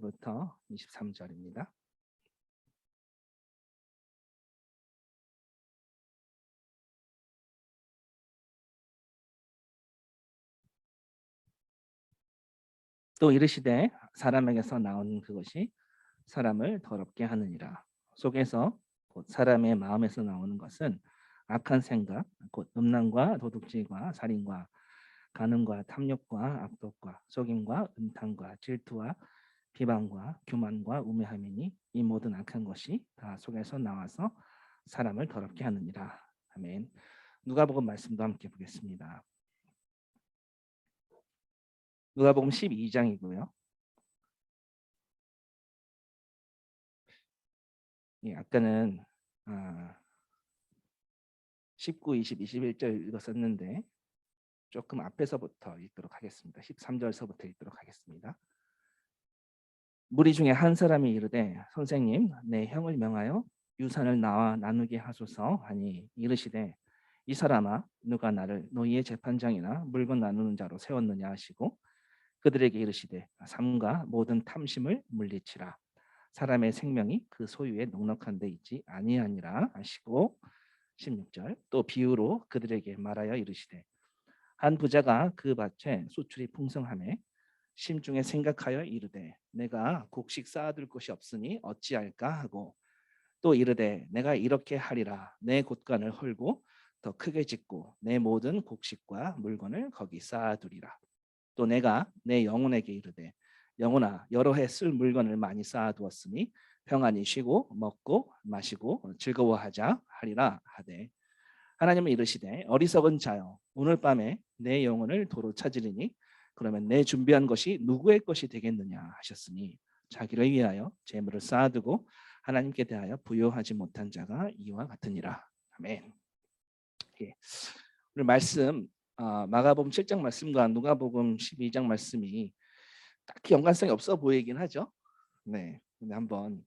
20절부터 23절입니다. 또 이르시되 사람에게서 나온 그것이 사람을 더럽게 하느니라. 속에서 곧 사람의 마음에서 나오는 것은 악한 생각, 곧 음란과 도둑질과 살인과 간음과 탐욕과 악독과 속임과 음탕과 질투와 비방과 교만과 우매함이니 이 모든 악한 것이 다 속에서 나와서 사람을 더럽게 하느니라. 아멘. 누가복음 말씀도 함께 보겠습니다. 누가복음 12장이고요. 아까는 19, 20, 21절 읽었었는데 조금 앞에서부터 읽도록 하겠습니다. 13절서부터 읽도록 하겠습니다. 무리 중에 한 사람이 이르되 선생님 내 형을 명하여 유산을 나와 나누게 하소서 하니 이르시되 이 사람아 누가 나를 너희의 재판장이나 물건 나누는 자로 세웠느냐 하시고 그들에게 이르시되 삼가 모든 탐심을 물리치라. 사람의 생명이 그 소유에 넉넉한 데 있지 아니하니라 하시고 16절 또 비유로 그들에게 말하여 이르시되 한 부자가 그 밭에 소출이 풍성하매 심중에 생각하여 이르되 내가 곡식 쌓아둘 곳이 없으니 어찌할까 하고 또 이르되 내가 이렇게 하리라 내 곳간을 헐고 더 크게 짓고 내 모든 곡식과 물건을 거기 쌓아두리라. 또 내가 내 영혼에게 이르되 영혼아 여러 해 쓸 물건을 많이 쌓아두었으니 평안히 쉬고 먹고 마시고 즐거워하자 하리라 하되 하나님은 이르시되 어리석은 자여 오늘 밤에 내 영혼을 도로 찾으리니 그러면 내 준비한 것이 누구의 것이 되겠느냐 하셨으니 자기를 위하여 재물을 쌓아두고 하나님께 대하여 부요하지 못한 자가 이와 같으니라. 아멘. 오늘 말씀 마가복음 7장 말씀과 누가복음 12장 말씀이 딱히 연관성이 없어 보이긴 하죠. 네, 근데 한번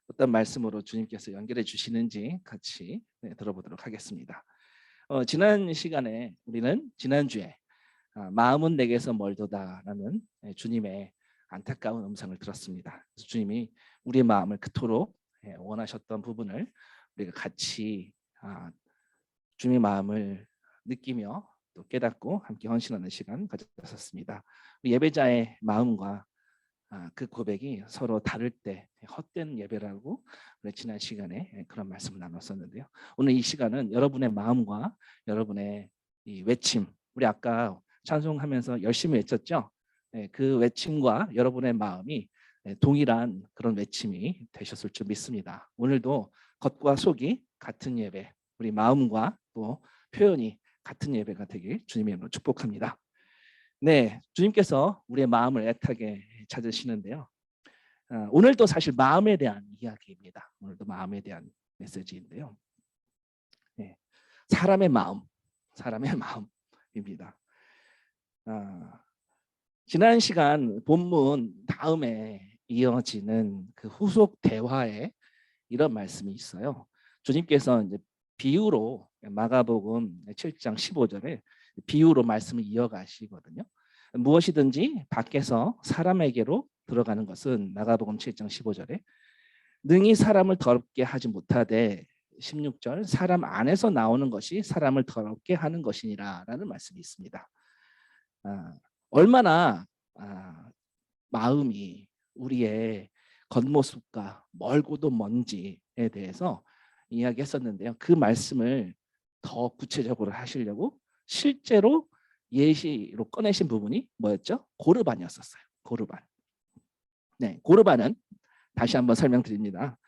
어떤 말씀으로 주님께서 연결해 주시는지 같이 들어보도록 하겠습니다. 지난 시간에 우리는 지난주에 마음은 내게서 멀도다라는 주님의 안타까운 음성을 들었습니다. 그래서 주님이 우리의 마음을 그토록 원하셨던 부분을 우리가 같이 주님의 마음을 느끼며 또 깨닫고 함께 헌신하는 시간 가졌었습니다. 예배자의 마음과 그 고백이 서로 다를 때 헛된 예배라고 지난 시간에 그런 말씀을 나눴었는데요. 오늘 이 시간은 여러분의 마음과 여러분의 이 외침, 우리 아까 찬송하면서 열심히 외쳤죠. 그 외침과 여러분의 마음이 동일한 그런 외침이 되셨을 줄 믿습니다. 오늘도 겉과 속이 같은 예배, 우리 마음과 또 표현이 같은 예배가 되길 주님의 이름으로 축복합니다. 네, 주님께서 우리의 마음을 애타게 찾으시는데요. 오늘도 사실 마음에 대한 이야기입니다. 오늘도 마음에 대한 메시지인데요. 네, 사람의 마음입니다. 지난 시간 본문 다음에 이어지는 그 후속 대화에 이런 말씀이 있어요. 주님께서 이제 비유로 마가복음 7장 15절에 비유로 말씀을 이어가시거든요. 무엇이든지 밖에서 사람에게로 들어가는 것은 마가복음 7장 15절에 능히 사람을 더럽게 하지 못하되 16절 사람 안에서 나오는 것이 사람을 더럽게 하는 것이니라 라는 말씀이 있습니다. 얼마나 마음이 우리의 겉모습과 멀고도 먼지에 대해서 이야기했었는데요. 그 말씀을 더 구체적으로 하시려고 실제로 예시로 꺼내신 부분이 뭐였죠? 고르반이었었어요. 고르반. 네, 고르반은 다시 한번 설명드립니다.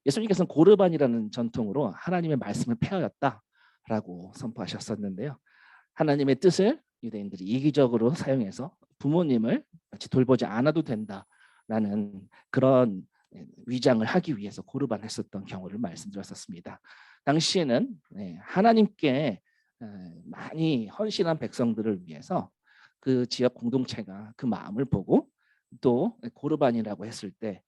예수님께서는 고르반이라는 전통으로 하나님의 말씀을 폐하였다라고 선포하셨었는데요. 하나님의 뜻을 유대인들이 이기적으로 사용해서 부모님을 마치 돌보지 않아도 된다라는 그런 위장을 하기 위해서 고르반했었던 경우를 말씀드렸었습니다. 당시에는 하나님께 많이 헌신한 백성들을 위해서 그 지역 공동체가 그 마음을 보고 또 고르반이라고 했을 때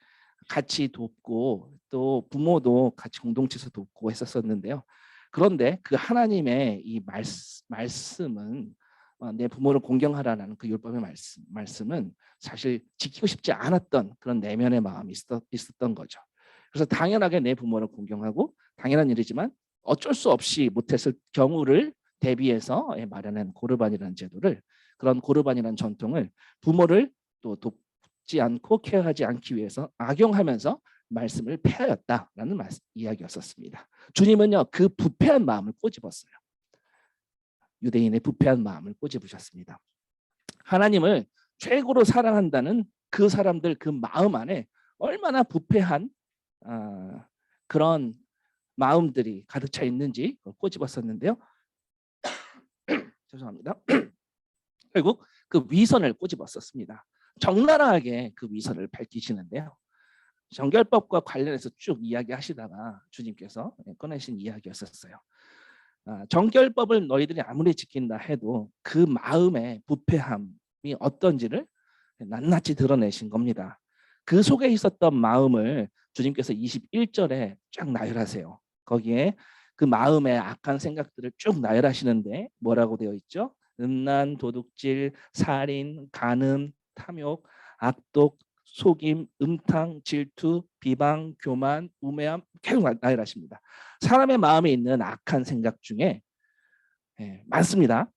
같이 돕고 또 부모도 같이 공동체에서 돕고 했었었는데요. 그런데 그 하나님의 이 말씀은 내 부모를 공경하라는 그 율법의 말씀은 사실 지키고 싶지 않았던 그런 내면의 마음이 있었던 거죠. 그래서 당연하게 내 부모를 공경하고 당연한 일이지만 어쩔 수 없이 못했을 경우를 대비해서 마련한 고르반이라는 제도를, 그런 고르반이라는 전통을 부모를 또 돕지 않고 케어하지 않기 위해서 악용하면서 말씀을 폐하였다라는 이야기였었습니다. 주님은요 그 부패한 마음을 꼬집었어요. 유대인의 부패한 마음을 꼬집으셨습니다. 하나님을 최고로 사랑한다는 그 사람들 그 마음 안에 얼마나 부패한 그런 마음들이 가득 차 있는지 꼬집었었는데요. 죄송합니다. 결국 그 위선을 꼬집었었습니다. 적나라하게 그 위선을 밝히시는데요. 정결법과 관련해서 쭉 이야기하시다가 주님께서 꺼내신 이야기였었어요. 정결법을 너희들이 아무리 지킨다 해도 그 마음의 부패함이 어떤지를 낱낱이 드러내신 겁니다. 그 속에 있었던 마음을 주님께서 21절에 쫙 나열하세요. 거기에 그 마음의 악한 생각들을 쭉 나열하시는데 뭐라고 되어 있죠? 음란, 도둑질, 살인, 간음, 탐욕, 악독, 속임, 음탕, 질투, 비방, 교만, 우매함 계속 나열하십니다. 사람의 마음에 있는 악한 생각 중에 많습니다.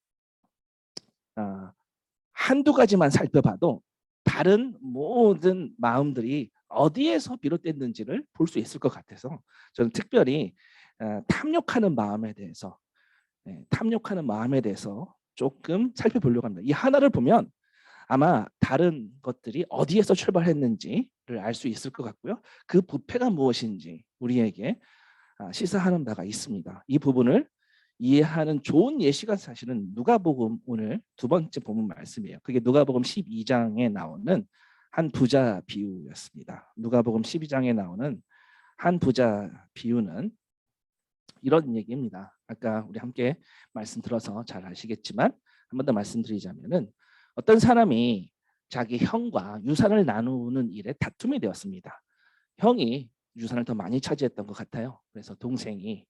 한두 가지만 살펴봐도 다른 모든 마음들이 어디에서 비롯됐는지를 볼 수 있을 것 같아서 저는 특별히 탐욕하는 마음에 대해서 조금 살펴보려고 합니다. 이 하나를 보면 아마 다른 것들이 어디에서 출발했는지를 알 수 있을 것 같고요. 그 부패가 무엇인지 우리에게 시사하는 바가 있습니다. 이 부분을 이해하는 좋은 예시가 사실은 누가복음 오늘 두 번째 본문 말씀이에요. 그게 누가복음 12장에 나오는 한 부자 비유였습니다. 누가복음 12장에 나오는 한 부자 비유는 이런 얘기입니다. 아까 우리 함께 말씀 들어서 잘 아시겠지만 한 번 더 말씀드리자면은 어떤 사람이 자기 형과 유산을 나누는 일에 다툼이 되었습니다. 형이 유산을 더 많이 차지했던 것 같아요. 그래서 동생이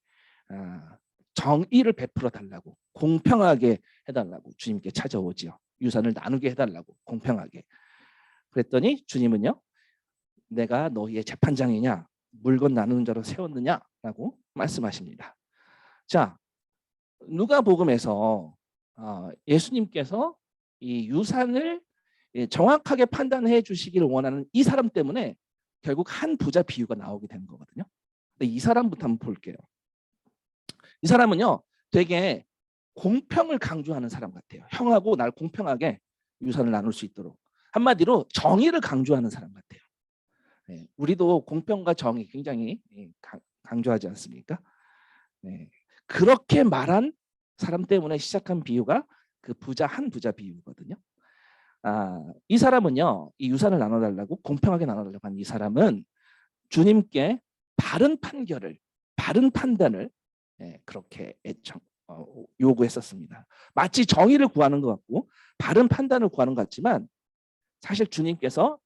정의를 베풀어 달라고, 공평하게 해달라고 주님께 찾아오지요. 유산을 나누게 해달라고, 공평하게. 그랬더니 주님은요, 내가 너희의 재판장이냐, 물건 나누는 자로 세웠느냐라고 말씀하십니다. 자, 누가복음에서 예수님께서 이 유산을 정확하게 판단해 주시기를 원하는 이 사람 때문에 결국 한 부자 비유가 나오게 되는 거거든요. 근데 이 사람부터 한번 볼게요. 이 사람은요 되게 공평을 강조하는 사람 같아요. 형하고 날 공평하게 유산을 나눌 수 있도록, 한마디로 정의를 강조하는 사람 같아요. 우리도 공평과 정의 굉장히 강조하지 않습니까? 그렇게 말한 사람 때문에 시작한 비유가 그 한 부자 비유거든요. 이 사람은요, 이 유산을 나눠달라고, 공평하게 나눠달라고 한 이 사람은 주님께 바른 판단을 그렇게 요구했었습니다. 마치 정의를 구하는 것 같고 바른 판단을 구하는 것 같지만 사실 주님께서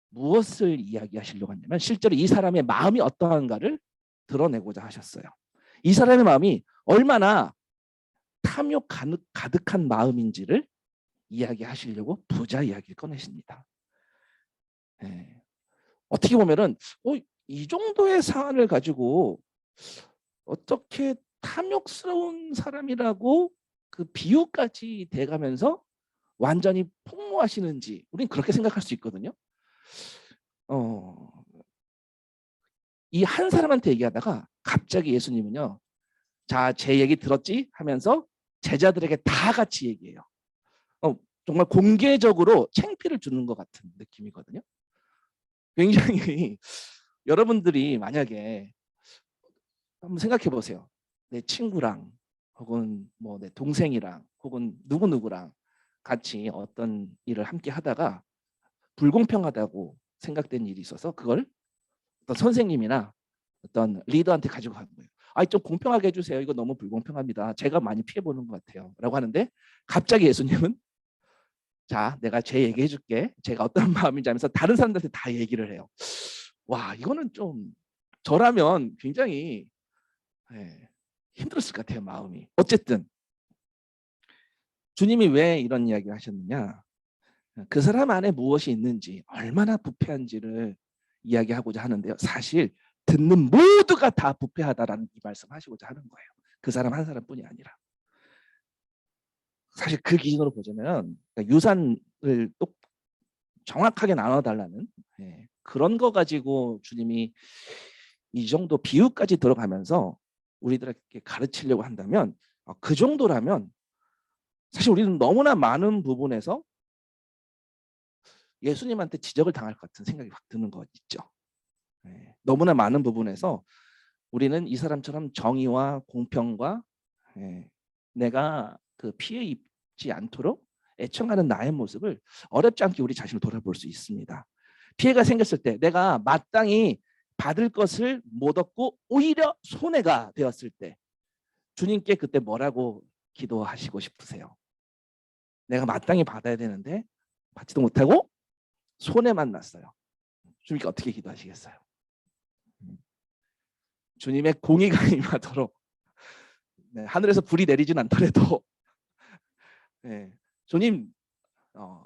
무엇을 이야기하시려고 하냐면 실제로 이 사람의 마음이 어떠한가를 드러내고자 하셨어요. 이 사람의 마음이 얼마나 탐욕 가득한 마음인지를 이야기하시려고 부자 이야기를 꺼내십니다. 어떻게 보면은 이 정도의 사안을 가지고 어떻게 탐욕스러운 사람이라고 그 비유까지 돼가면서 완전히 폭로하시는지 우리는 그렇게 생각할 수 있거든요. 이 한 사람한테 얘기하다가 갑자기 예수님은요, 자, 제 얘기 들었지? 하면서 제자들에게 다 같이 얘기해요. 정말 공개적으로 창피를 주는 것 같은 느낌이거든요. 굉장히 여러분들이 만약에 한번 생각해 보세요. 내 친구랑 혹은 뭐 내 동생이랑 혹은 누구누구랑 같이 어떤 일을 함께 하다가 불공평하다고 생각된 일이 있어서 그걸 어떤 선생님이나 어떤 리더한테 가지고 가는 거예요. 좀 공평하게 해주세요. 이거 너무 불공평합니다. 제가 많이 피해보는 것 같아요. 라고 하는데 갑자기 예수님은 자, 내가 제 얘기 해줄게. 제가 어떤 마음인지 하면서 다른 사람들한테 다 얘기를 해요. 와, 이거는 좀 저라면 굉장히 힘들었을 것 같아요. 마음이. 어쨌든 주님이 왜 이런 이야기를 하셨느냐? 그 사람 안에 무엇이 있는지, 얼마나 부패한지를 이야기하고자 하는데요. 사실 듣는 모두가 다 부패하다라는 이 말씀하시고자 하는 거예요. 그 사람 한 사람뿐이 아니라. 사실 그 기준으로 보자면 유산을 또 정확하게 나눠달라는 그런 거 가지고 주님이 이 정도 비유까지 들어가면서 우리들에게 가르치려고 한다면 그 정도라면 사실 우리는 너무나 많은 부분에서 예수님한테 지적을 당할 것 같은 생각이 확 드는 거 있죠. 너무나 많은 부분에서 우리는 이 사람처럼 정의와 공평과 내가 그 피해 입지 않도록 애청하는 나의 모습을 어렵지 않게 우리 자신을 돌아볼 수 있습니다. 피해가 생겼을 때 내가 마땅히 받을 것을 못 얻고 오히려 손해가 되었을 때 주님께 그때 뭐라고 기도하시고 싶으세요? 내가 마땅히 받아야 되는데 받지도 못하고 손해만 났어요. 주님께 어떻게 기도하시겠어요? 주님의 공의가 임하도록 하늘에서 불이 내리진 않더라도 주님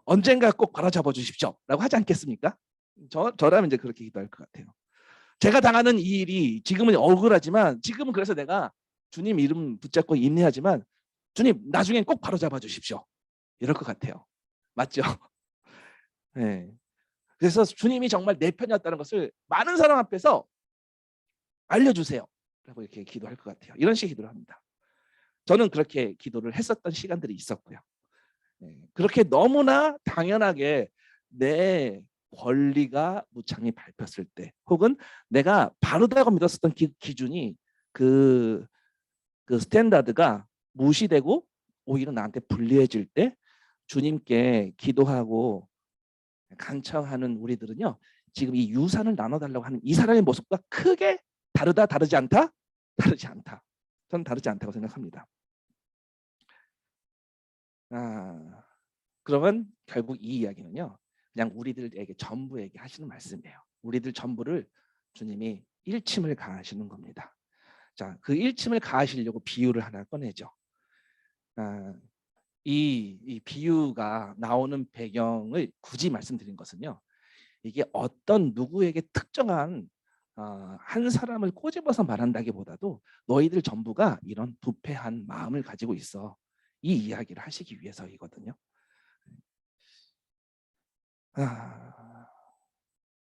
언젠가 꼭 바로잡아 주십시오 라고 하지 않겠습니까? 저라면 이제 그렇게 기도할 것 같아요. 제가 당하는 이 일이 지금은 억울하지만 지금은 그래서 내가 주님 이름 붙잡고 인내하지만 주님 나중엔 꼭 바로잡아 주십시오 이럴 것 같아요. 맞죠? 네. 그래서 주님이 정말 내 편이었다는 것을 많은 사람 앞에서 알려주세요 라고 이렇게 기도할 것 같아요. 이런 식의 기도를 합니다. 저는 그렇게 기도를 했었던 시간들이 있었고요. 그렇게 너무나 당연하게 내 권리가 무창히 밟혔을 때 혹은 내가 바르다고 믿었었던 기준이 그 스탠다드가 무시되고 오히려 나한테 불리해질 때 주님께 기도하고 간청하는 우리들은요. 지금 이 유산을 나눠달라고 하는 이 사람의 모습과 크게 다르다, 다르지 않다? 다르지 않다. 저는 다르지 않다고 생각합니다. 그러면 결국 이 이야기는요. 그냥 우리들에게 전부에게 하시는 말씀이에요. 우리들 전부를 주님이 일침을 가하시는 겁니다. 자, 그 일침을 가하시려고 비유를 하나 꺼내죠. 이 비유가 나오는 배경을 굳이 말씀드린 것은요. 이게 어떤 누구에게 특정한 한 사람을 꼬집어서 말한다기보다도 너희들 전부가 이런 부패한 마음을 가지고 있어. 이 이야기를 하시기 위해서이거든요.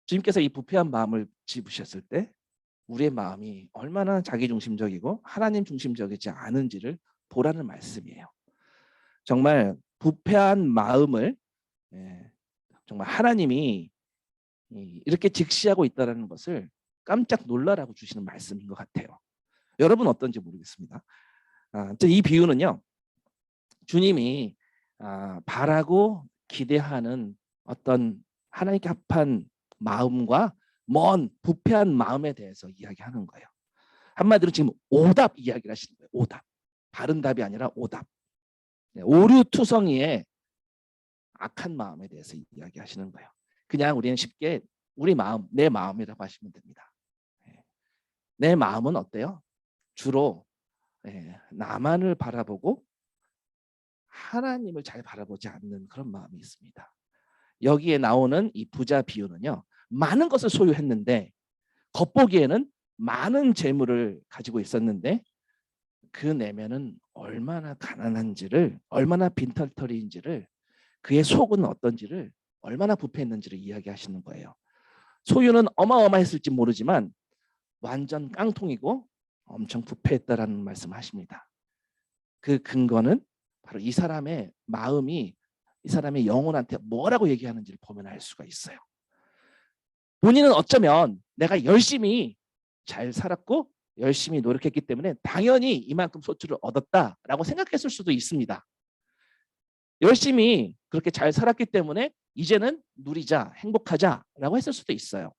주님께서 이 부패한 마음을 집으셨을 때 우리의 마음이 얼마나 자기중심적이고 하나님 중심적이지 않은지를 보라는 말씀이에요. 정말 부패한 마음을 정말 하나님이 이렇게 직시하고 있다는 것을 깜짝 놀라라고 주시는 말씀인 것 같아요. 여러분 어떤지 모르겠습니다. 이 비유는요. 주님이 바라고 기대하는 어떤 하나님께 합한 마음과 먼 부패한 마음에 대해서 이야기하는 거예요. 한마디로 지금 오답 이야기를 하시는 거예요. 오답. 바른 답이 아니라 오답. 오류투성이의 악한 마음에 대해서 이야기하시는 거예요. 그냥 우리는 쉽게 우리 마음, 내 마음이라고 하시면 됩니다. 내 마음은 어때요? 주로 나만을 바라보고 하나님을 잘 바라보지 않는 그런 마음이 있습니다. 여기에 나오는 이 부자 비유는요. 많은 것을 소유했는데 겉보기에는 많은 재물을 가지고 있었는데 그 내면은 얼마나 가난한지를 얼마나 빈털터리인지를 그의 속은 어떤지를 얼마나 부패했는지를 이야기하시는 거예요. 소유는 어마어마했을지 모르지만 완전 깡통이고 엄청 부패했다라는 말씀하십니다. 그 근거는 바로 이 사람의 마음이 이 사람의 영혼한테 뭐라고 얘기하는지를 보면 알 수가 있어요. 본인은 어쩌면 내가 열심히 잘 살았고 열심히 노력했기 때문에 당연히 이만큼 소출을 얻었다라고 생각했을 수도 있습니다. 열심히 그렇게 잘 살았기 때문에 이제는 누리자, 행복하자라고 했을 수도 있어요.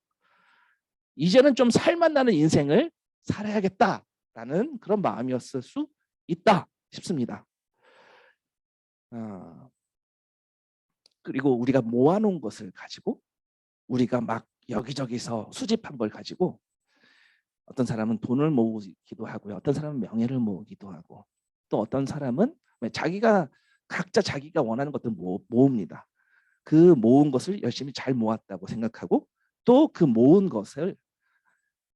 이제는 좀 살맛나는 인생을 살아야겠다라는 그런 마음이었을 수 있다 싶습니다. 그리고 우리가 모아놓은 것을 가지고 우리가 막 여기저기서 수집한 걸 가지고 어떤 사람은 돈을 모으기도 하고요. 어떤 사람은 명예를 모으기도 하고 또 어떤 사람은 자기가 각자 자기가 원하는 것들 모읍니다. 그 모은 것을 열심히 잘 모았다고 생각하고 또 그 모은 것을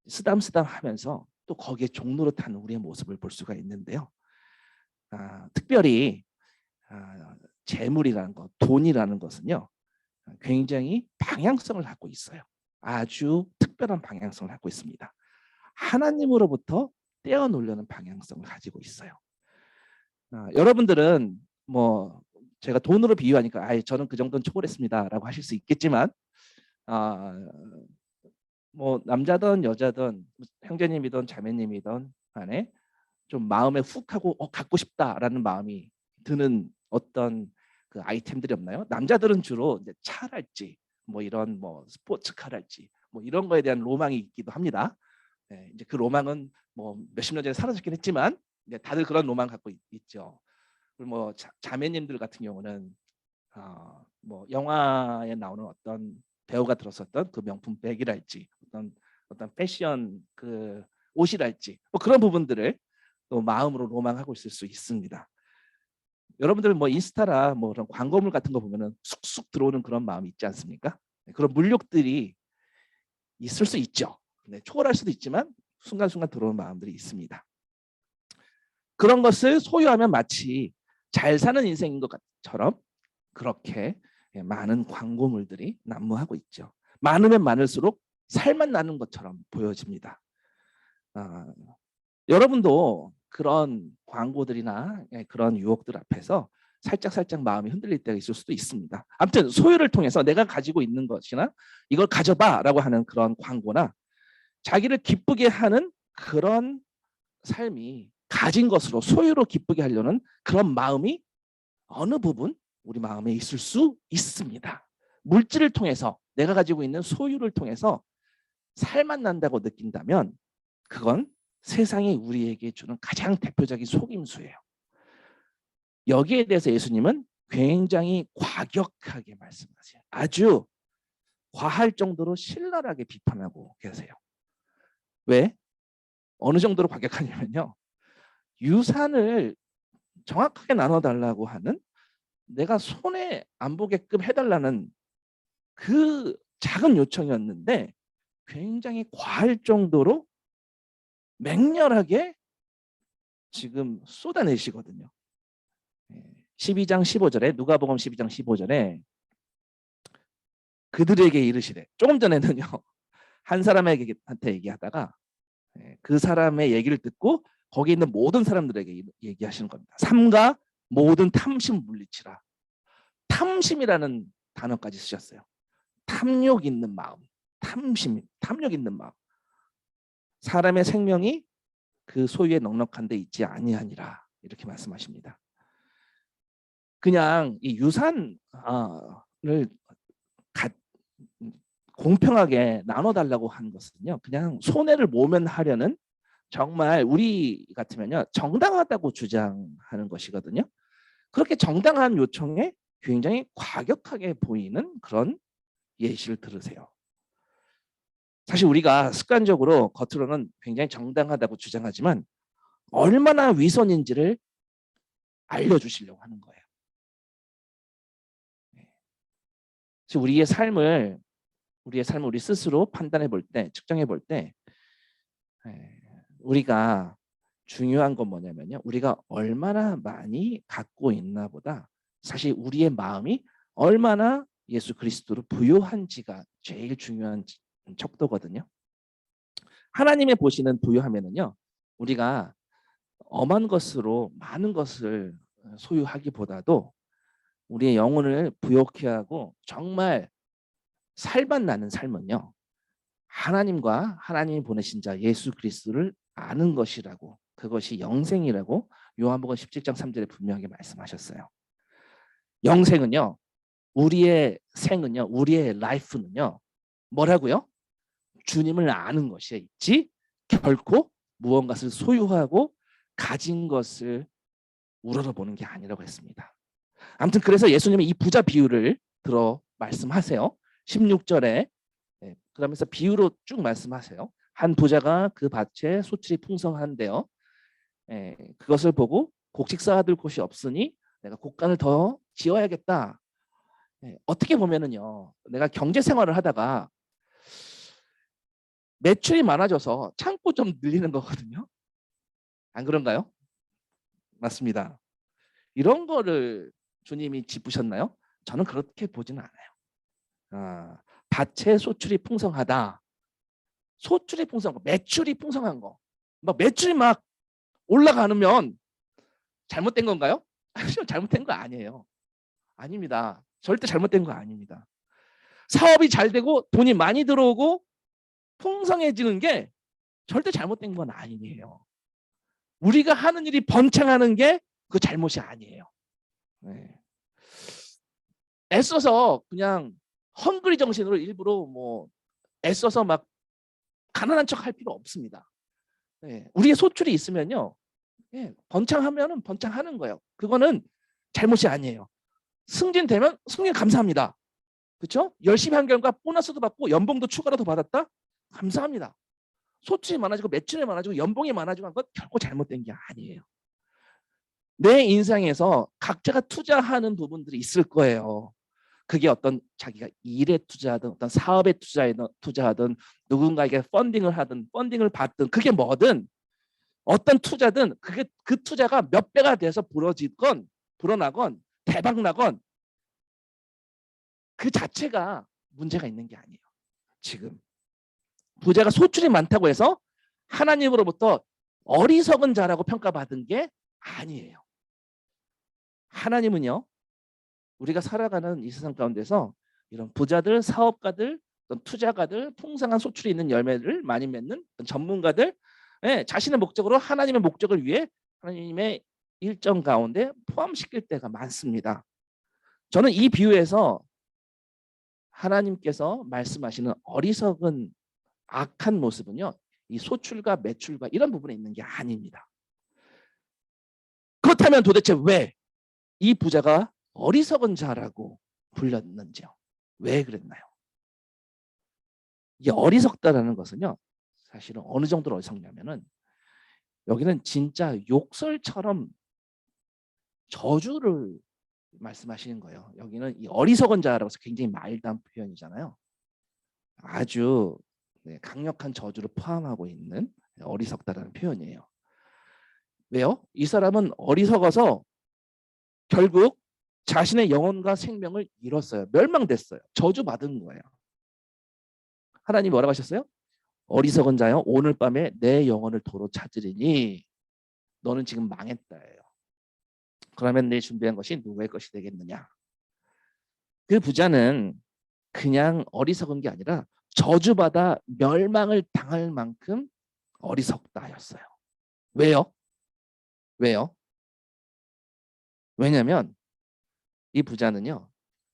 쓰담쓰담 하면서 또 거기에 종로로 타는 우리의 모습을 볼 수가 있는데요. 특별히 재물이라는 것, 돈이라는 것은요, 굉장히 방향성을 갖고 있어요. 아주 특별한 방향성을 갖고 있습니다. 하나님으로부터 떼어놓으려는 방향성을 가지고 있어요. 여러분들은 뭐 제가 돈으로 비유하니까 저는 그 정도는 초월했습니다라고 하실 수 있겠지만 뭐 남자든 여자든 형제님이든 자매님이든 간에 좀 마음에 훅 하고 갖고 싶다라는 마음이 드는 어떤 그 아이템들이 없나요? 남자들은 주로 이제 차랄지 뭐 이런 뭐 스포츠카랄지 뭐 이런 거에 대한 로망이 있기도 합니다. 네, 이제 그 로망은 뭐 몇십 년 전에 사라졌긴 했지만 이제 다들 그런 로망 갖고 있죠. 그리고 뭐 자매님들 같은 경우는 뭐 영화에 나오는 어떤 배우가 들었었던 그 명품 백이랄지 어떤 패션 그 옷이랄지 뭐 그런 부분들을 또 마음으로 로망하고 있을 수 있습니다. 여러분들 뭐 인스타나 뭐 그런 광고물 같은 거 보면은 쑥쑥 들어오는 그런 마음이 있지 않습니까? 그런 물욕들이 있을 수 있죠. 네, 초월할 수도 있지만 순간순간 들어오는 마음들이 있습니다. 그런 것을 소유하면 마치 잘 사는 인생인 것처럼 그렇게 많은 광고물들이 난무하고 있죠. 많으면 많을수록 살만 나는 것처럼 보여집니다. 여러분도 그런 광고들이나 그런 유혹들 앞에서 살짝 마음이 흔들릴 때가 있을 수도 있습니다. 아무튼 소유를 통해서 내가 가지고 있는 것이나 이걸 가져봐라고 하는 그런 광고나 자기를 기쁘게 하는 그런 삶이 가진 것으로 소유로 기쁘게 하려는 그런 마음이 어느 부분 우리 마음에 있을 수 있습니다. 물질을 통해서 내가 가지고 있는 소유를 통해서 살만 난다고 느낀다면 그건 세상이 우리에게 주는 가장 대표적인 속임수예요. 여기에 대해서 예수님은 굉장히 과격하게 말씀하세요. 아주 과할 정도로 신랄하게 비판하고 계세요. 왜? 어느 정도로 과격하냐면요. 유산을 정확하게 나눠달라고 하는 내가 손해 안 보게끔 해달라는 그 작은 요청이었는데 굉장히 과할 정도로 맹렬하게 지금 쏟아내시거든요. 12장 15절에 누가복음 12장 15절에 그들에게 이르시되 조금 전에는요. 한 사람한테 얘기하다가 그 사람의 얘기를 듣고 거기 있는 모든 사람들에게 얘기하시는 겁니다. 삼가 모든 탐심 물리치라. 탐심이라는 단어까지 쓰셨어요. 탐욕 있는 마음, 탐욕 있는 마음. 사람의 생명이 그 소유에 넉넉한 데 있지 아니하니라 이렇게 말씀하십니다. 그냥 이 유산을 공평하게 나눠달라고 한 것은요. 그냥 손해를 모면하려는 정말 우리 같으면요. 정당하다고 주장하는 것이거든요. 그렇게 정당한 요청에 굉장히 과격하게 보이는 그런 예시를 들으세요. 사실 우리가 습관적으로 겉으로는 굉장히 정당하다고 주장하지만 얼마나 위선인지를 알려주시려고 하는 거예요. 우리의 삶을 우리 스스로 판단해 볼 때, 측정해 볼 때 우리가 중요한 건 뭐냐면요. 우리가 얼마나 많이 갖고 있나 보다 사실 우리의 마음이 얼마나 예수 그리스도로 부요한지가 제일 중요한 척도거든요. 하나님의 보시는 부요하면은요. 우리가 엄한 것으로 많은 것을 소유하기보다도 우리의 영혼을 부욕해 하고 정말 살만 나는 삶은요. 하나님과 하나님이 보내신 자 예수 그리스도를 아는 것이라고 그것이 영생이라고 요한복음 17장 3절에 분명하게 말씀하셨어요. 영생은요. 우리의 생은요. 우리의 라이프는요. 뭐라고요? 주님을 아는 것이 있지 결코 무언가를 소유하고 가진 것을 우러러보는 게 아니라고 했습니다. 아무튼 그래서 예수님은 이 부자 비유를 들어 말씀하세요. 16절에 그러면서 비유로 쭉 말씀하세요. 한 부자가 그 밭에 소출이 풍성한데요. 그것을 보고 곡식 쌓아둘 곳이 없으니 내가 곡간을 더 지어야겠다. 어떻게 보면은요, 내가 경제 생활을 하다가 매출이 많아져서 창고 좀 늘리는 거거든요. 안 그런가요? 맞습니다. 이런 거를 주님이 짚으셨나요? 저는 그렇게 보지는 않아요. 밭의 소출이 풍성하다. 소출이 풍성한 거, 매출이 풍성한 거. 막 매출이 막 올라가면 잘못된 건가요? 잘못된 거 아니에요. 아닙니다. 절대 잘못된 거 아닙니다. 사업이 잘 되고 돈이 많이 들어오고 풍성해지는 게 절대 잘못된 건 아니에요. 우리가 하는 일이 번창하는 게 그 잘못이 아니에요. 네. 애써서 그냥 헝그리 정신으로 일부러 뭐 애써서 막 가난한 척 할 필요 없습니다. 네. 우리의 소출이 있으면요, 번창하면은 번창하는 거예요. 그거는 잘못이 아니에요. 승진되면 승진 감사합니다. 그렇죠? 열심히 한 결과 보너스도 받고 연봉도 추가로 받았다? 감사합니다. 소출이 많아지고 매출이 많아지고 연봉이 많아지고 한 건 결코 잘못된 게 아니에요. 내 인생에서 각자가 투자하는 부분들이 있을 거예요. 그게 어떤 자기가 일에 투자하든 어떤 사업에 투자하든 누군가에게 펀딩을 하든 펀딩을 받든 그게 뭐든 어떤 투자든 그게 그 투자가 몇 배가 돼서 불어나건 대박나건 그 자체가 문제가 있는 게 아니에요. 지금 부자가 소출이 많다고 해서 하나님으로부터 어리석은 자라고 평가받은 게 아니에요. 하나님은요, 우리가 살아가는 이 세상 가운데서 이런 부자들, 사업가들, 투자가들, 풍성한 소출이 있는 열매를 많이 맺는 전문가들, 자신의 목적으로 하나님의 목적을 위해 하나님의 일정 가운데 포함시킬 때가 많습니다. 저는 이 비유에서 하나님께서 말씀하시는 어리석은 악한 모습은요, 이 소출과 매출과 이런 부분에 있는 게 아닙니다. 그렇다면 도대체 왜 이 부자가 어리석은 자라고 불렸는지요? 왜 그랬나요? 이게 어리석다라는 것은요, 사실은 어느 정도로 어리석냐면은 여기는 진짜 욕설처럼 저주를 말씀하시는 거예요. 여기는 이 어리석은 자라고 해서 굉장히 마일드한 표현이잖아요. 아주 강력한 저주를 포함하고 있는 어리석다라는 표현이에요. 왜요? 이 사람은 어리석어서 결국 자신의 영혼과 생명을 잃었어요. 멸망됐어요. 저주받은 거예요. 하나님 뭐라고 하셨어요? 어리석은 자여 오늘 밤에 내 영혼을 도로 찾으리니 너는 지금 망했다예요. 그러면 내 준비한 것이 누구의 것이 되겠느냐? 그 부자는 그냥 어리석은 게 아니라 저주받아 멸망을 당할 만큼 어리석다였어요. 왜요? 왜요? 왜냐하면 이 부자는요,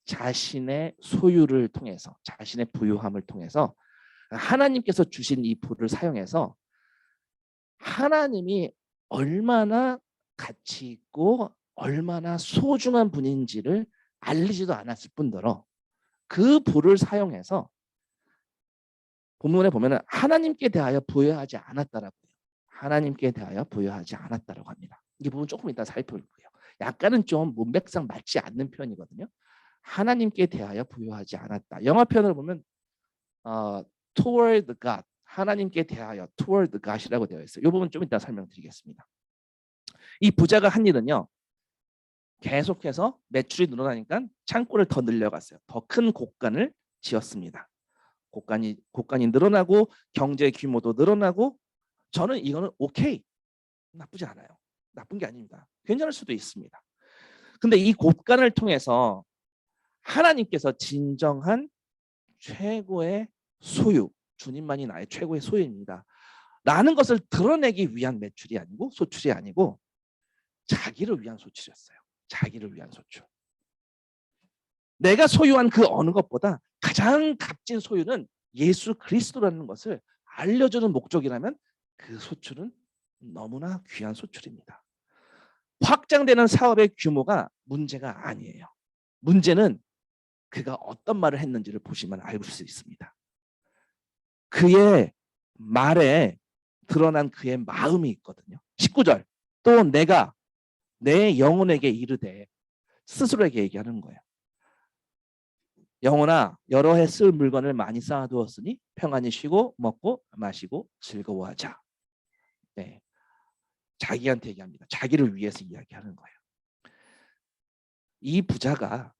자신의 소유를 통해서, 자신의 부유함을 통해서 하나님께서 주신 이 부를 사용해서 하나님이 얼마나 가치 있고 얼마나 소중한 분인지를 알리지도 않았을 뿐더러 그 부를 사용해서 본문에 보면 하나님께 대하여 부여하지 않았다라고 해요. 하나님께 대하여 부여하지 않았다라고 합니다. 이 부분 조금 이따 살펴볼 거예요. 약간은 좀 문맥상 맞지 않는 표현이거든요. 하나님께 대하여 부여하지 않았다. 영어 표현을 보면 toward God, 하나님께 대하여 toward God이라고 되어 있어요. 이 부분 좀 이따 설명드리겠습니다. 이 부자가 한 일은요, 계속해서 매출이 늘어나니까 창고를 더 늘려갔어요. 더 큰 곡간을 지었습니다. 곡간이 늘어나고 경제 규모도 늘어나고 저는 이거는 오케이, 나쁘지 않아요. 나쁜 게 아닙니다. 괜찮을 수도 있습니다. 근데 이 곡간을 통해서 하나님께서 진정한 최고의 소유, 주님만이 나의 최고의 소유입니다 라는 것을 드러내기 위한 매출이 아니고 소출이 아니고 자기를 위한 소출이었어요. 자기를 위한 소출. 내가 소유한 그 어느 것보다 가장 값진 소유는 예수 그리스도라는 것을 알려주는 목적이라면 그 소출은 너무나 귀한 소출입니다. 확장되는 사업의 규모가 문제가 아니에요. 문제는 그가 어떤 말을 했는지를 보시면 알 수 있습니다. 그의 말에 드러난 그의 마음이 있거든요. 19절. 또 내가 내 영혼에게 이르되 스스로에게 얘기하는 거예요. 영혼아, 여러 해 쓸 물건을 많이 쌓아두었으니 평안히 쉬고 먹고 마시고 즐거워하자. 네, 자기한테 얘기합니다. 자기를 위해서 이야기하는 거예요. 이 부자가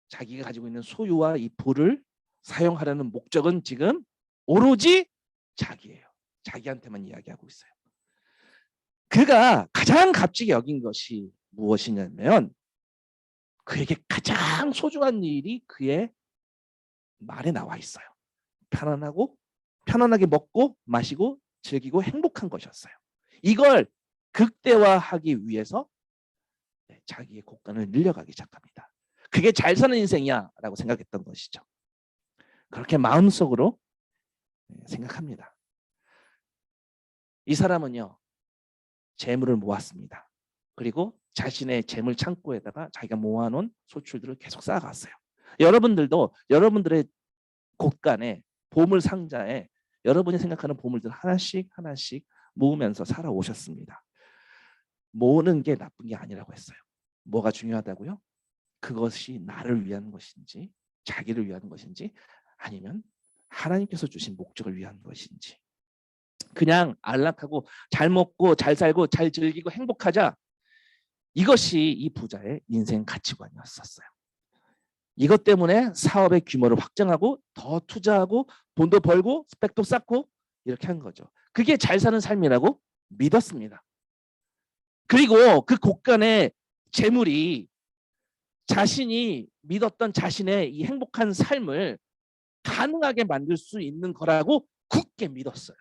자기가 가지고 있는 소유와 이 부를 사용하려는 목적은 지금 오로지 자기예요. 자기한테만 이야기하고 있어요. 그가 가장 값지게 여긴 것이 무엇이냐면 그에게 가장 소중한 일이 그의 말에 나와 있어요. 편안하게 먹고 마시고 즐기고 행복한 것이었어요. 이걸 극대화하기 위해서 자기의 곡간을 늘려가기 시작합니다. 그게 잘 사는 인생이야 라고 생각했던 것이죠. 그렇게 마음속으로 생각합니다. 이 사람은요, 재물을 모았습니다. 그리고 자신의 재물 창고에다가 자기가 모아놓은 소출들을 계속 쌓아갔어요. 여러분들도 여러분들의 곳간에 보물 상자에 여러분이 생각하는 보물들 하나씩 모으면서 살아오셨습니다. 모으는 게 나쁜 게 아니라고 했어요. 뭐가 중요하다고요? 그것이 나를 위한 것인지 자기를 위한 것인지 아니면 하나님께서 주신 목적을 위한 것인지. 그냥 안락하고 잘 먹고 잘 살고 잘 즐기고 행복하자. 이것이 이 부자의 인생 가치관이었어요. 이것 때문에 사업의 규모를 확장하고 더 투자하고 돈도 벌고 스펙도 쌓고 이렇게 한 거죠. 그게 잘 사는 삶이라고 믿었습니다. 그리고 그 곳간의 재물이 자신이 믿었던 자신의 이 행복한 삶을 가능하게 만들 수 있는 거라고 굳게 믿었어요.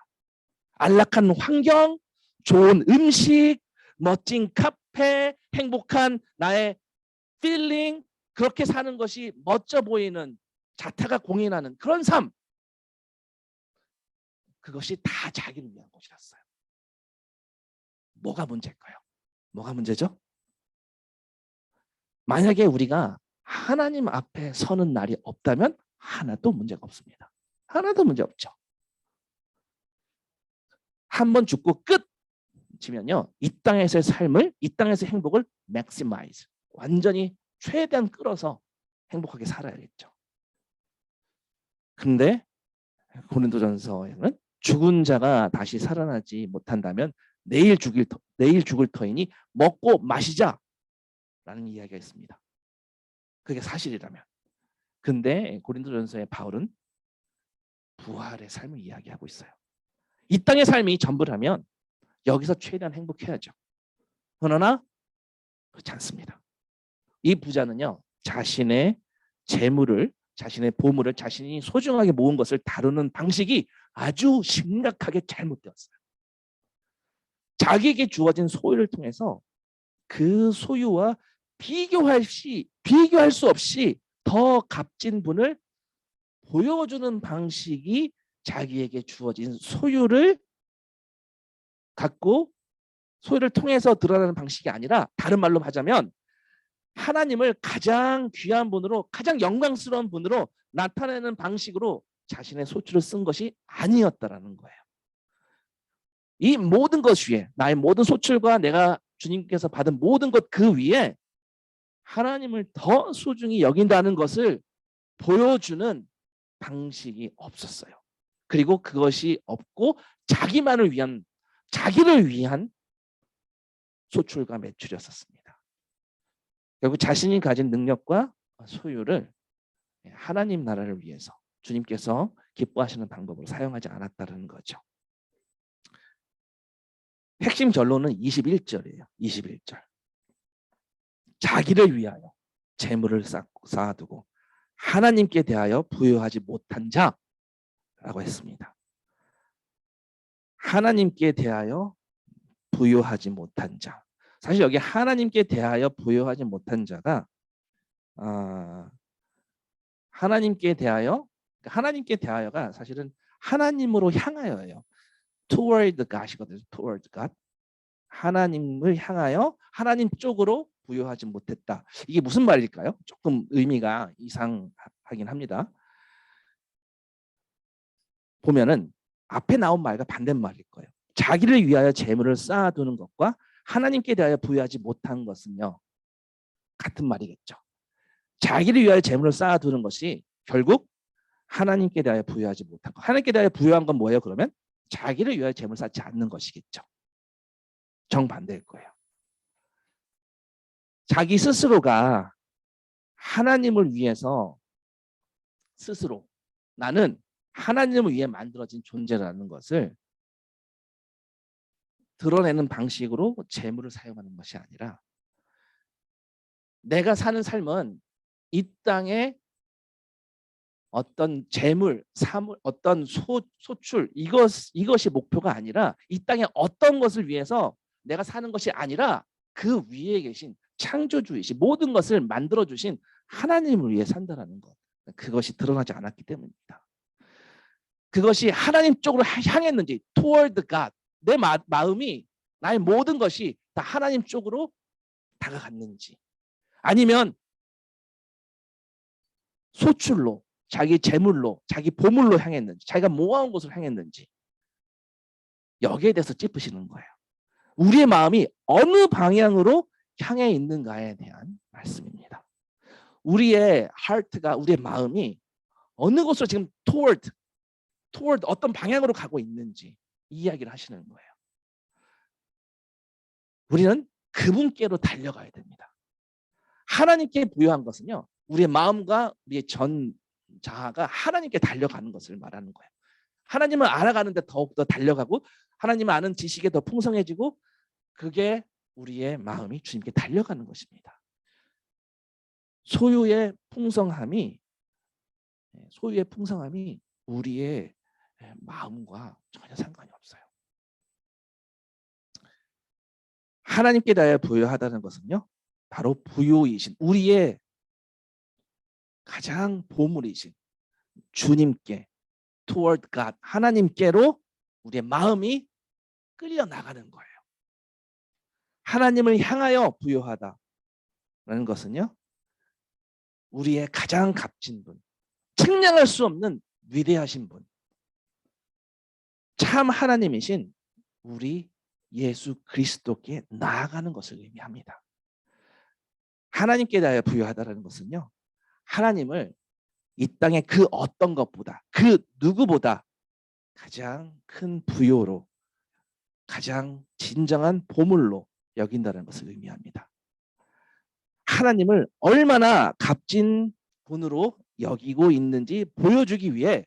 안락한 환경, 좋은 음식, 멋진 카페, 행복한 나의 필링, 그렇게 사는 것이 멋져 보이는 자타가 공인하는 그런 삶. 그것이 다 자기를 위한 것이었어요. 뭐가 문제일까요? 뭐가 문제죠? 만약에 우리가 하나님 앞에 서는 날이 없다면 하나도 문제가 없습니다. 하나도 문제 없죠. 한번 죽고 끝이면요, 이 땅에서의 삶을, 이 땅에서의 행복을 maximize, 완전히 최대한 끌어서 행복하게 살아야겠죠. 근데 고린도전서에는 죽은 자가 다시 살아나지 못한다면 내일 죽을 터이니 먹고 마시자라는 이야기가 있습니다. 그게 사실이라면. 근데 고린도전서의 바울은 부활의 삶을 이야기하고 있어요. 이 땅의 삶이 전부라면 여기서 최대한 행복해야죠. 그러나 그렇지 않습니다. 이 부자는요, 자신의 재물을, 자신의 보물을 자신이 소중하게 모은 것을 다루는 방식이 아주 심각하게 잘못되었어요. 자기에게 주어진 소유를 통해서 그 소유와 비교할 수 없이 더 값진 분을 보여주는 방식이 자기에게 주어진 소유를 갖고 소유를 통해서 드러나는 방식이 아니라, 다른 말로 하자면 하나님을 가장 귀한 분으로, 가장 영광스러운 분으로 나타내는 방식으로 자신의 소출을 쓴 것이 아니었다라는 거예요. 이 모든 것 위에, 나의 모든 소출과 내가 주님께서 받은 모든 것 그 위에 하나님을 더 소중히 여긴다는 것을 보여주는 방식이 없었어요. 그리고 그것이 없고 자기를 위한 소출과 매출이었습니다. 결국 자신이 가진 능력과 소유를 하나님 나라를 위해서 주님께서 기뻐하시는 방법으로 사용하지 않았다는 거죠. 핵심 결론은 21절이에요. 21절. 자기를 위하여 재물을 쌓아두고 하나님께 대하여 부여하지 못한 자라고 했습니다. 하나님께 대하여 부여하지 못한 자. 사실 여기 하나님께 대하여 부여하지 못한 자가 하나님께 대하여가 사실은 하나님으로 향하여예요. toward God이거든요. toward God. 하나님을 향하여 하나님 쪽으로 부여하지 못했다. 이게 무슨 말일까요? 조금 의미가 이상하긴 합니다. 보면은 앞에 나온 말과 반대말일 거예요. 자기를 위하여 재물을 쌓아두는 것과 하나님께 대하여 부여하지 못한 것은요, 같은 말이겠죠. 자기를 위하여 재물을 쌓아두는 것이 결국 하나님께 대하여 부여하지 못한 것. 하나님께 대하여 부여한 건 뭐예요? 그러면 자기를 위하여 재물을 쌓지 않는 것이겠죠. 정반대일 거예요. 자기 스스로가 하나님을 위해서 스스로 나는 하나님을 위해 만들어진 존재라는 것을 드러내는 방식으로 재물을 사용하는 것이 아니라 내가 사는 삶은 이 땅에 어떤 재물, 사물, 어떤 소출 이것이 목표가 아니라 이 땅에 어떤 것을 위해서 내가 사는 것이 아니라 그 위에 계신 창조주이신 모든 것을 만들어 주신 하나님을 위해 산다라는 것. 그것이 드러나지 않았기 때문입니다. 그것이 하나님 쪽으로 향했는지 toward God 내 마음이 나의 모든 것이 다 하나님 쪽으로 다가갔는지 아니면 소출로 자기 재물로 자기 보물로 향했는지 자기가 모아온 곳을 향했는지 여기에 대해서 짚으시는 거예요. 우리의 마음이 어느 방향으로 향해 있는가에 대한 말씀입니다. 우리의 heart가 우리의 마음이 어느 곳으로 지금 toward 어떤 방향으로 가고 있는지 이 이야기를 하시는 거예요. 우리는 그분께로 달려가야 됩니다. 하나님께 부여한 것은요. 우리의 마음과 우리의 전 자아가 하나님께 달려가는 것을 말하는 거예요. 하나님을 알아가는데 더욱더 달려가고 하나님을 아는 지식에 더 풍성해지고 그게 우리의 마음이 주님께 달려가는 것입니다. 소유의 풍성함이 우리의 마음과 전혀 상관이 없어요. 하나님께 대하여 부여하다는 것은요. 바로 부요이신 우리의 가장 보물이신 주님께 toward God 하나님께로 우리의 마음이 끌려나가는 거예요. 하나님을 향하여 부여하다라는 것은요. 우리의 가장 값진 분, 측량할 수 없는 위대하신 분, 참 하나님이신 우리 예수 그리스도께 나아가는 것을 의미합니다. 하나님께 대하여 부여하다라는 것은요. 하나님을 이 땅의 그 어떤 것보다 그 누구보다 가장 큰 부요로 가장 진정한 보물로 여긴다는 것을 의미합니다. 하나님을 얼마나 값진 분으로 여기고 있는지 보여주기 위해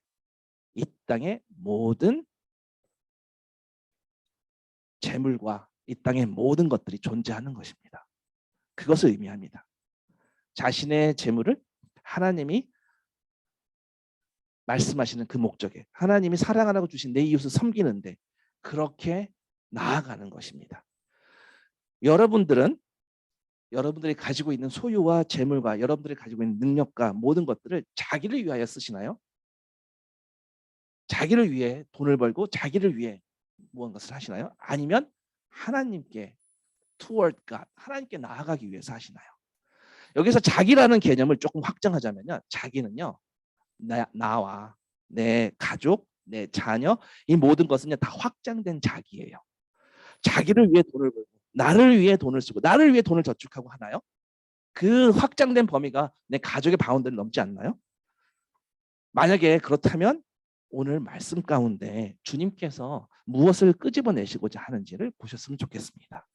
이 땅의 모든 재물과 이 땅의 모든 것들이 존재하는 것입니다. 그것을 의미합니다. 자신의 재물을 하나님이 말씀하시는 그 목적에 하나님이 사랑하라고 주신 내 이웃을 섬기는데 그렇게 나아가는 것입니다. 여러분들이 가지고 있는 소유와 재물과 여러분들이 가지고 있는 능력과 모든 것들을 자기를 위하여 쓰시나요? 자기를 위해 돈을 벌고 자기를 위해 무언가를 하시나요? 아니면 하나님께 toward God 하나님께 나아가기 위해서 하시나요? 여기서 자기라는 개념을 조금 확장하자면요. 자기는요. 나와 내 가족, 내 자녀 이 모든 것은 다 확장된 자기예요. 자기를 위해 돈을 벌고 나를 위해 돈을 쓰고 나를 위해 돈을 저축하고 하나요? 그 확장된 범위가 내 가족의 바운드를 넘지 않나요? 만약에 그렇다면 오늘 말씀 가운데 주님께서 무엇을 끄집어내시고자 하는지를 보셨으면 좋겠습니다.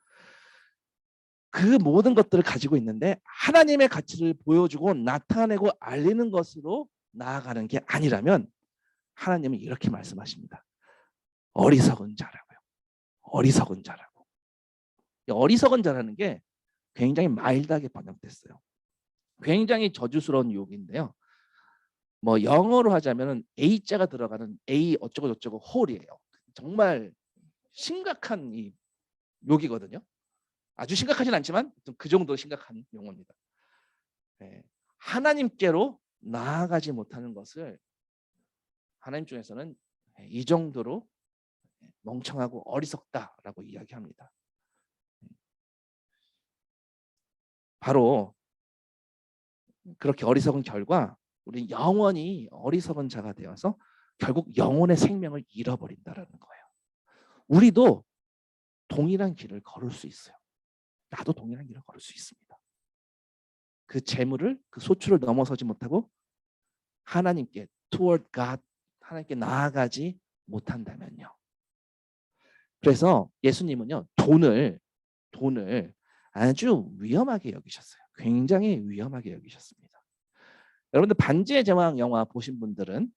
그 모든 것들을 가지고 있는데 하나님의 가치를 보여주고 나타내고 알리는 것으로 나아가는 게 아니라면 하나님은 이렇게 말씀하십니다. 어리석은 자라고요. 어리석은 자라고. 어리석은 자라는 게 굉장히 마일드하게 번역됐어요. 굉장히 저주스러운 욕인데요. 뭐 영어로 하자면 A자가 들어가는 A 어쩌고 저쩌고 홀이에요. 정말 심각한 이 욕이거든요. 아주 심각하진 않지만 그 정도 심각한 용어입니다. 네. 하나님께로 나아가지 못하는 것을 하나님 중에서는 이 정도로 멍청하고 어리석다라고 이야기합니다. 바로 그렇게 어리석은 결과 우리 영원히 어리석은 자가 되어서 결국 영혼의 생명을 잃어버린다라는 거예요. 우리도 동일한 길을 걸을 수 있어요. 나도 동일한 길을 걸을 수 있습니다. 그 재물을 그 소출을 넘어서지 못하고 하나님께 toward God 하나님께 나아가지 못한다면요. 그래서 예수님은요 돈을 아주 위험하게 여기셨어요. 굉장히 위험하게 여기셨습니다. 여러분들 반지의 제왕 영화 보신 분들은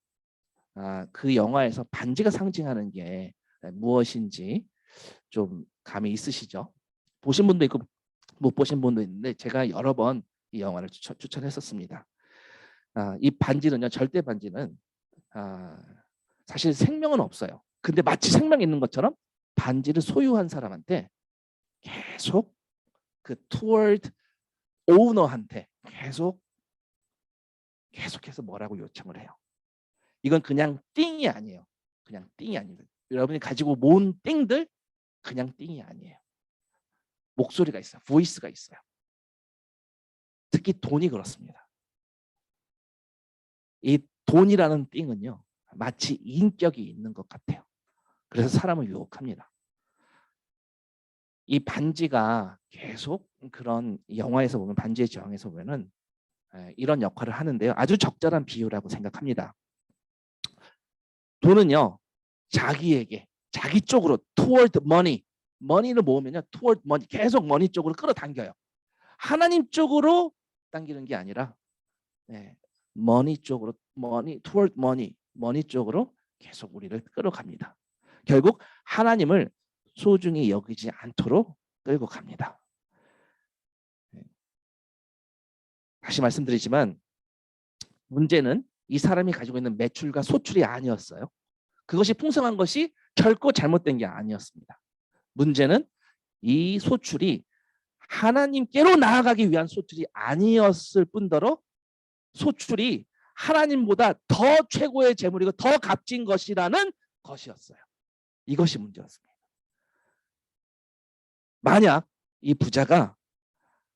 그 영화에서 반지가 상징하는 게 무엇인지 좀 감이 있으시죠? 보신 분도 있고 못 보신 분도 있는데 제가 여러 번 이 영화를 추천했었습니다. 이 반지는요, 절대 반지는 사실 생명은 없어요. 근데 마치 생명이 있는 것처럼 반지를 소유한 사람한테 계속 그 toward owner한테 계속해서 뭐라고 요청을 해요. 이건 그냥 띵이 아니에요. 그냥 띵이 아닙니다. 여러분이 가지고 모은 띵들 그냥 띵이 아니에요. 목소리가 있어요. 보이스가 있어요. 특히 돈이 그렇습니다. 이 돈이라는 띵은요. 마치 인격이 있는 것 같아요. 그래서 사람을 유혹합니다. 이 반지가 계속 그런 영화에서 보면 반지의 제왕에서 보면은 이런 역할을 하는데요. 아주 적절한 비유라고 생각합니다. 돈은요. 자기에게 자기 쪽으로 toward money를 모으면요. toward money 계속 money 쪽으로 끌어당겨요. 하나님 쪽으로 당기는 게 아니라 money 쪽으로 toward money 쪽으로 계속 우리를 끌어갑니다. 결국 하나님을 소중히 여기지 않도록 끌고 갑니다. 다시 말씀드리지만 문제는 이 사람이 가지고 있는 매출과 소출이 아니었어요. 그것이 풍성한 것이 결코 잘못된 게 아니었습니다. 문제는 이 소출이 하나님께로 나아가기 위한 소출이 아니었을 뿐더러 소출이 하나님보다 더 최고의 재물이고 더 값진 것이라는 것이었어요. 이것이 문제였습니다. 만약 이 부자가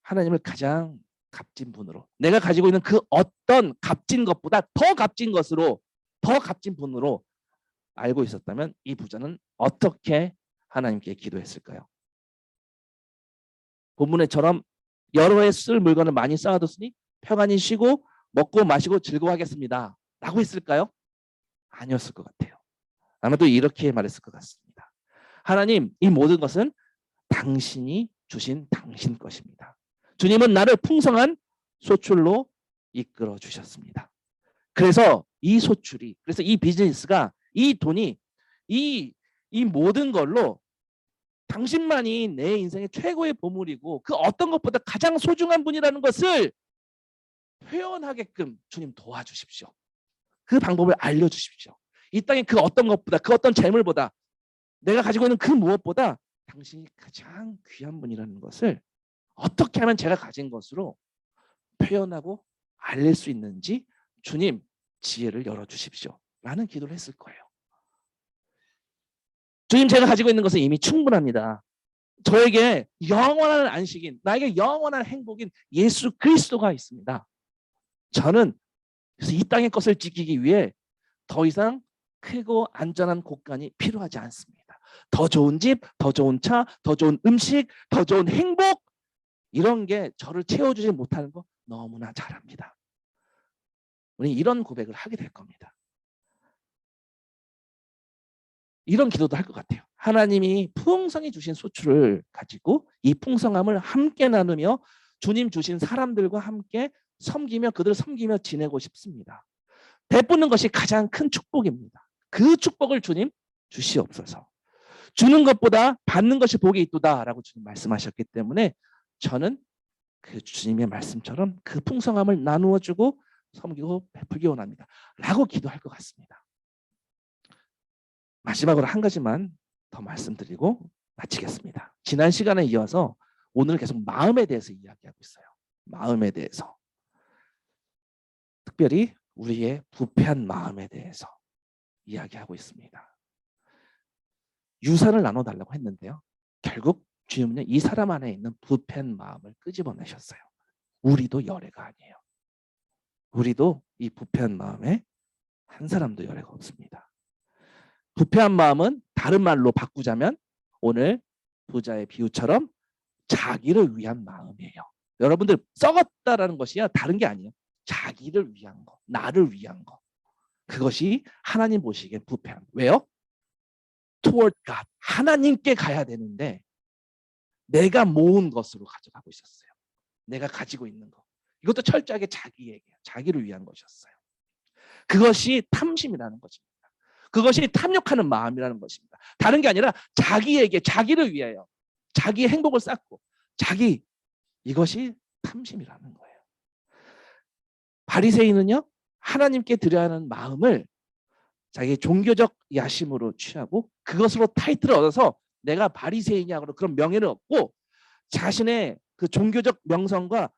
하나님을 가장 값진 분으로 내가 가지고 있는 그 어떤 값진 것보다 더 값진 것으로 더 값진 분으로 알고 있었다면 이 부자는 어떻게 하나님께 기도했을까요? 본문에처럼 여러 해 쓸 물건을 많이 쌓아뒀으니 평안히 쉬고 먹고 마시고 즐거워하겠습니다 라고 했을까요? 아니었을 것 같아요. 아마도 이렇게 말했을 것 같습니다. 하나님, 이 모든 것은 당신이 주신 당신 것입니다. 주님은 나를 풍성한 소출로 이끌어 주셨습니다. 그래서 이 소출이, 그래서 이 비즈니스가, 이 돈이, 이 모든 걸로 당신만이 내 인생의 최고의 보물이고 그 어떤 것보다 가장 소중한 분이라는 것을 표현하게끔 주님 도와주십시오. 그 방법을 알려주십시오. 이 땅에 그 어떤 것보다, 그 어떤 재물보다, 내가 가지고 있는 그 무엇보다 당신이 가장 귀한 분이라는 것을 어떻게 하면 제가 가진 것으로 표현하고 알릴 수 있는지 주님 지혜를 열어주십시오 라는 기도를 했을 거예요. 주님, 제가 가지고 있는 것은 이미 충분합니다. 저에게 영원한 안식인, 나에게 영원한 행복인 예수 그리스도가 있습니다. 저는 그래서 이 땅의 것을 지키기 위해 더 이상 크고 안전한 곳간이 필요하지 않습니다. 더 좋은 집, 더 좋은 차, 더 좋은 음식, 더 좋은 행복, 이런 게 저를 채워주지 못하는 거 너무나 잘 압니다. 우리 이런 고백을 하게 될 겁니다. 이런 기도도 할 것 같아요. 하나님이 풍성히 주신 소출을 가지고 이 풍성함을 함께 나누며 주님 주신 사람들과 함께 섬기며 그들을 섬기며 지내고 싶습니다. 베푸는 것이 가장 큰 축복입니다. 그 축복을 주님 주시옵소서. 주는 것보다 받는 것이 복이 있도다라고 주님 말씀하셨기 때문에 저는 그 주님의 말씀처럼 그 풍성함을 나누어주고 섬기고 베풀기 원합니다 라고 기도할 것 같습니다. 마지막으로 한 가지만 더 말씀드리고 마치겠습니다. 지난 시간에 이어서 오늘 계속 마음에 대해서 이야기하고 있어요. 마음에 대해서. 특별히 우리의 부패한 마음에 대해서 이야기하고 있습니다. 유산을 나눠달라고 했는데요. 결국 주님은 이 사람 안에 있는 부패한 마음을 끄집어내셨어요. 우리도 열애가 아니에요. 우리도 이 부패한 마음에 한 사람도 열애가 없습니다. 부패한 마음은 다른 말로 바꾸자면 오늘 부자의 비유처럼 자기를 위한 마음이에요. 여러분들 썩었다라는 것이야 다른 게 아니에요. 자기를 위한 거, 나를 위한 거. 그것이 하나님 보시기에 부패함. 왜요? Toward God. 하나님께 가야 되는데 내가 모은 것으로 가져가고 있었어요. 내가 가지고 있는 거. 이것도 철저하게 자기에게, 자기를 위한 것이었어요. 그것이 탐심이라는 것입니다. 그것이 탐욕하는 마음이라는 것입니다. 다른 게 아니라 자기에게, 자기를 위하여 자기의 행복을 쌓고 자기, 이것이 탐심이라는 거예요. 바리새인은요, 하나님께 드려야 하는 마음을 자기의 종교적 야심으로 취하고 그것으로 타이틀을 얻어서 내가 바리새인이냐고 그런 명예를 얻고 자신의 그 종교적 명성과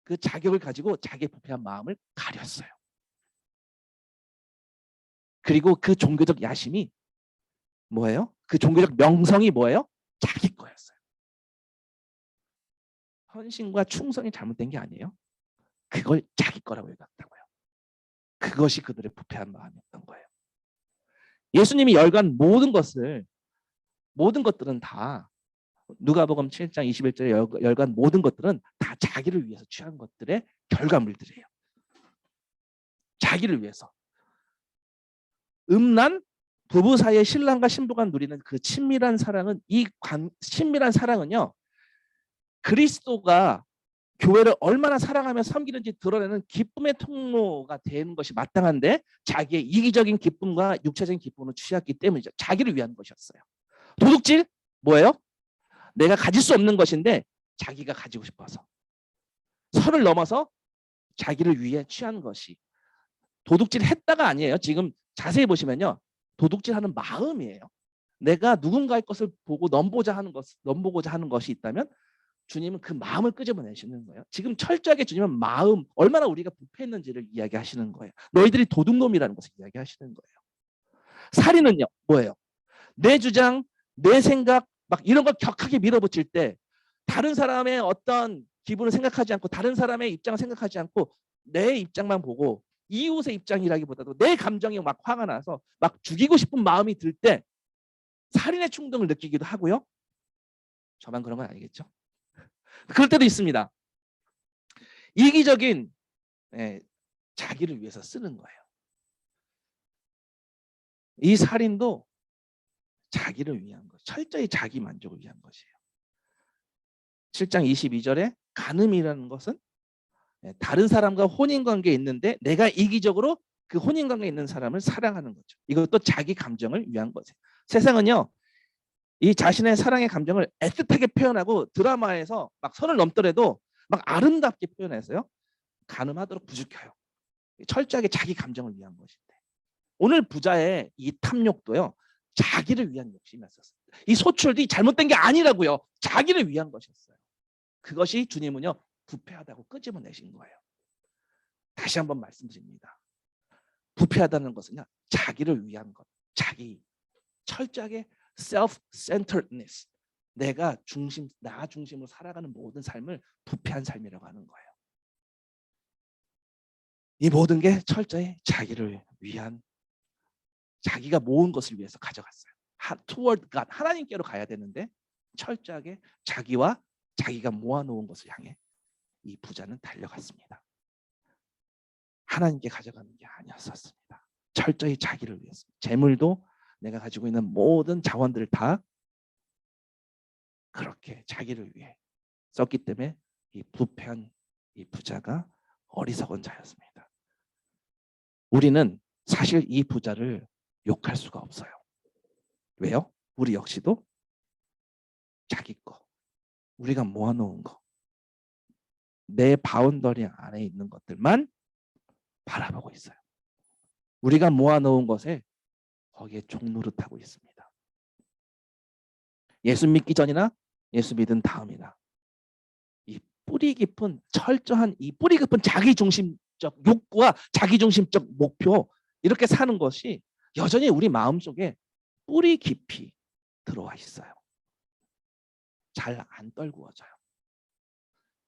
그 자격을 가지고 자기의 부패한 마음을 가렸어요. 그리고 그 종교적 야심이 뭐예요? 그 종교적 명성이 뭐예요? 자기 거였어요. 헌신과 충성이 잘못된 게 아니에요. 그걸 자기 거라고 여겼다고요. 그것이 그들의 부패한 마음이었던 거예요. 예수님이 열간 모든 것들은 다 누가복음 7장 21절에 열간 모든 것들은 다 자기를 위해서 취한 것들의 결과물들이에요. 자기를 위해서. 음란 부부 사이의 신랑과 신부가 누리는 그 친밀한 사랑은 친밀한 사랑은요. 그리스도가 교회를 얼마나 사랑하며 섬기는지 드러내는 기쁨의 통로가 되는 것이 마땅한데 자기의 이기적인 기쁨과 육체적인 기쁨을 취했기 때문이죠. 자기를 위한 것이었어요. 도둑질 뭐예요? 내가 가질 수 없는 것인데 자기가 가지고 싶어서 선을 넘어서 자기를 위해 취한 것이 도둑질 했다가 아니에요. 지금 자세히 보시면요. 도둑질하는 마음이에요. 내가 누군가의 것을 보고 넘보고자 하는 것이 있다면 주님은 그 마음을 끄집어내시는 거예요. 지금 철저하게 주님은 마음, 얼마나 우리가 부패했는지를 이야기하시는 거예요. 너희들이 도둑놈이라는 것을 이야기하시는 거예요. 살인은요, 뭐예요? 내 주장, 내 생각, 막 이런 걸 격하게 밀어붙일 때 다른 사람의 어떤 기분을 생각하지 않고 다른 사람의 입장을 생각하지 않고 내 입장만 보고 이웃의 입장이라기보다도 내 감정이 막 화가 나서 막 죽이고 싶은 마음이 들 때 살인의 충동을 느끼기도 하고요. 저만 그런 건 아니겠죠? 그럴 때도 있습니다. 이기적인 자기를 위해서 쓰는 거예요. 이 살인도 자기를 위한 것, 철저히 자기 만족을 위한 것이에요. 7장 22절에 간음이라는 것은 다른 사람과 혼인관계에 있는데 내가 이기적으로 그 혼인관계에 있는 사람을 사랑하는 거죠. 이것도 자기 감정을 위한 거죠. 세상은요. 이 자신의 사랑의 감정을 애틋하게 표현하고 드라마에서 막 선을 넘더라도 막 아름답게 표현해서요. 간음하도록 부추겨요. 철저하게 자기 감정을 위한 것인데 오늘 부자의 이 탐욕도요. 자기를 위한 욕심이었어요. 이 소출이 잘못된 게 아니라고요. 자기를 위한 것이었어요. 그것이 주님은요. 부패하다고 끄집어내신 거예요. 다시 한번 말씀드립니다. 부패하다는 것은요. 자기를 위한 것. 자기. 철저하게 self-centeredness. 나 중심으로 살아가는 모든 삶을 부패한 삶이라고 하는 거예요. 이 모든 게 철저히 자기를 위한 자기가 모은 것을 위해서 가져갔어요. toward God, 하나님께로 가야 되는데 철저하게 자기와 자기가 모아놓은 것을 향해 이 부자는 달려갔습니다. 하나님께 가져가는 게 아니었었습니다. 철저히 자기를 위해서. 재물도 내가 가지고 있는 모든 자원들을 다 그렇게 자기를 위해 썼기 때문에 이 부패한 이 부자가 어리석은 자였습니다. 우리는 사실 이 부자를 욕할 수가 없어요. 왜요? 우리 역시도 자기 거, 우리가 모아놓은 거, 내 바운더리 안에 있는 것들만 바라보고 있어요. 우리가 모아놓은 것에 거기에 종노릇하고 있습니다. 예수 믿기 전이나 예수 믿은 다음이나 이 뿌리 깊은 철저한 이 뿌리 깊은 자기중심적 욕구와 자기중심적 목표 이렇게 사는 것이 여전히 우리 마음속에 뿌리 깊이 들어와 있어요. 잘 안 떨구어져요.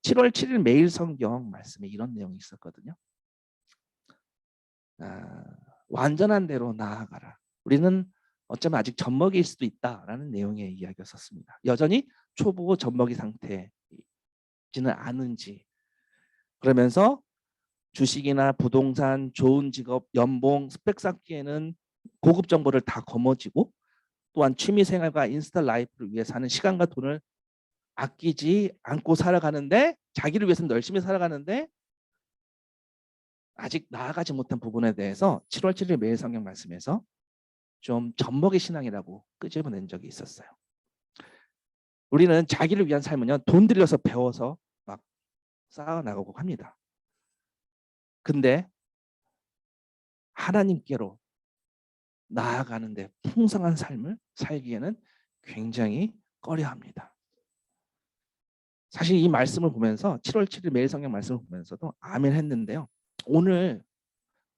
7월 7일 매일 성경 말씀에 이런 내용이 있었거든요. 완전한 대로 나아가라. 우리는 어쩌면 아직 젖먹이일 수도 있다라는 내용의 이야기였었습니다. 여전히 초보 젖먹이 상태에 않은지, 그러면서 주식이나 부동산, 좋은 직업, 연봉, 스펙 쌓기에는 고급 정보를 다 거머쥐고 또한 취미생활과 인스타 라이프를 위해 사는 시간과 돈을 아끼지 않고 살아가는데, 자기를 위해서는 열심히 살아가는데 아직 나아가지 못한 부분에 대해서 7월 7일 매일 성경 말씀에서 좀 젖먹이 신앙이라고 끄집어낸 적이 있었어요. 우리는 자기를 위한 삶은요, 돈 들여서 배워서 막 쌓아나가고 합니다. 근데 하나님께로 나아가는데 풍성한 삶을 살기에는 굉장히 꺼려합니다. 사실 이 말씀을 보면서 7월 7일 매일 성경 말씀을 보면서도 아멘 했는데요. 오늘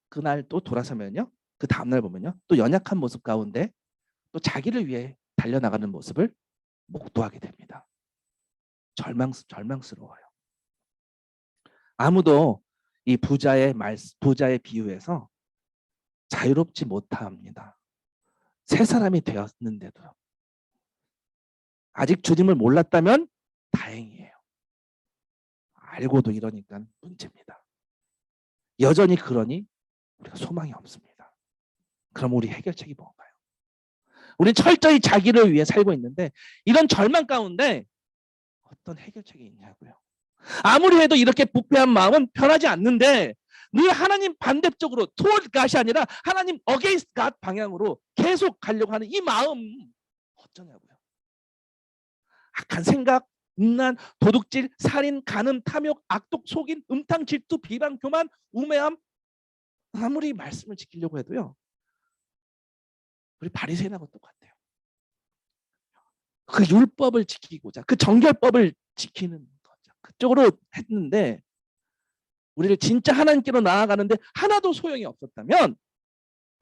그날 또 돌아서면요, 그 다음날 보면요, 또 연약한 모습 가운데 또 자기를 위해 달려나가는 모습을 목도하게 됩니다. 절망스러워요. 아무도 이 부자의 비유에서 자유롭지 못합니다. 새 사람이 되었는데도요. 아직 주님을 몰랐다면 다행이에요. 알고도 이러니까 문제입니다. 여전히 그러니 우리가 소망이 없습니다. 그럼 우리 해결책이 뭔가요? 우리는 철저히 자기를 위해 살고 있는데 이런 절망 가운데 어떤 해결책이 있냐고요. 아무리 해도 이렇게 부패한 마음은 변하지 않는데 늘 하나님 반대쪽으로 toward God이 아니라 하나님 against God 방향으로 계속 가려고 하는 이 마음 어쩌냐고요. 악한 생각, 음란, 도둑질, 살인, 간음, 탐욕, 악독, 속인, 음탕, 질투, 비방, 교만, 우매함, 아무리 말씀을 지키려고 해도요, 우리 바리새인하고 똑같아요. 그 율법을 지키고자, 그 정결법을 지키는 거죠. 그쪽으로 했는데 우리를 진짜 하나님께로 나아가는데 하나도 소용이 없었다면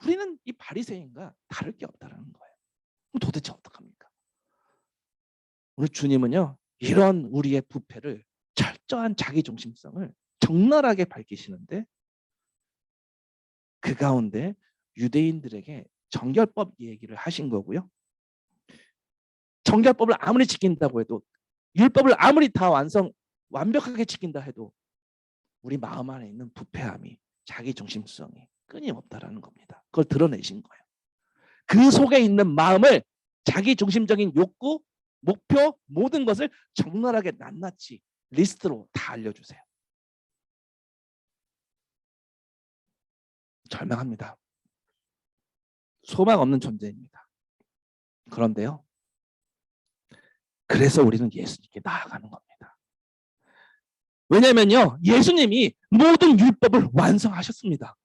우리는 이 바리새인과 다를 게 없다는 거예요. 그럼 도대체 어떡합니까? 우리 주님은요, 이런 우리의 부패를, 철저한 자기중심성을 적나라하게 밝히시는데 그 가운데 유대인들에게 정결법 얘기를 하신 거고요. 정결법을 아무리 지킨다고 해도, 율법을 아무리 다 완벽하게 지킨다 해도 우리 마음 안에 있는 부패함이, 자기중심성이 끊임없다라는 겁니다. 그걸 드러내신 거예요. 그 속에 있는 마음을, 자기중심적인 욕구, 목표, 모든 것을 적나라하게 낱낱이 리스트로 다 알려주세요. 절망합니다. 소망 없는 존재입니다. 그런데요, 그래서 우리는 예수님께 나아가는 겁니다. 왜냐면요, 예수님이 모든 율법을 완성하셨습니다.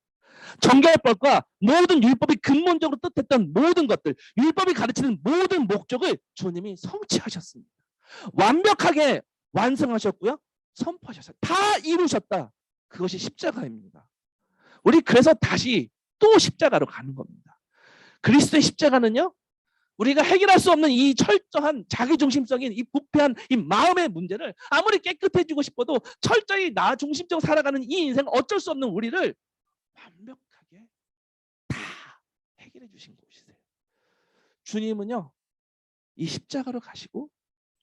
정결법과 모든 율법이 근본적으로 뜻했던 모든 것들, 율법이 가르치는 모든 목적을 주님이 성취하셨습니다. 완벽하게 완성하셨고요, 선포하셨어요. 다 이루셨다. 그것이 십자가입니다. 우리 그래서 다시 또 십자가로 가는 겁니다. 그리스도의 십자가는요, 우리가 해결할 수 없는 이 철저한 자기중심적인 이 부패한 이 마음의 문제를 아무리 깨끗해지고 싶어도 철저히 나 중심적으로 살아가는 이 인생, 어쩔 수 없는 우리를 완벽하게 다 해결해 주신 곳이세요. 주님은요, 이 십자가로 가시고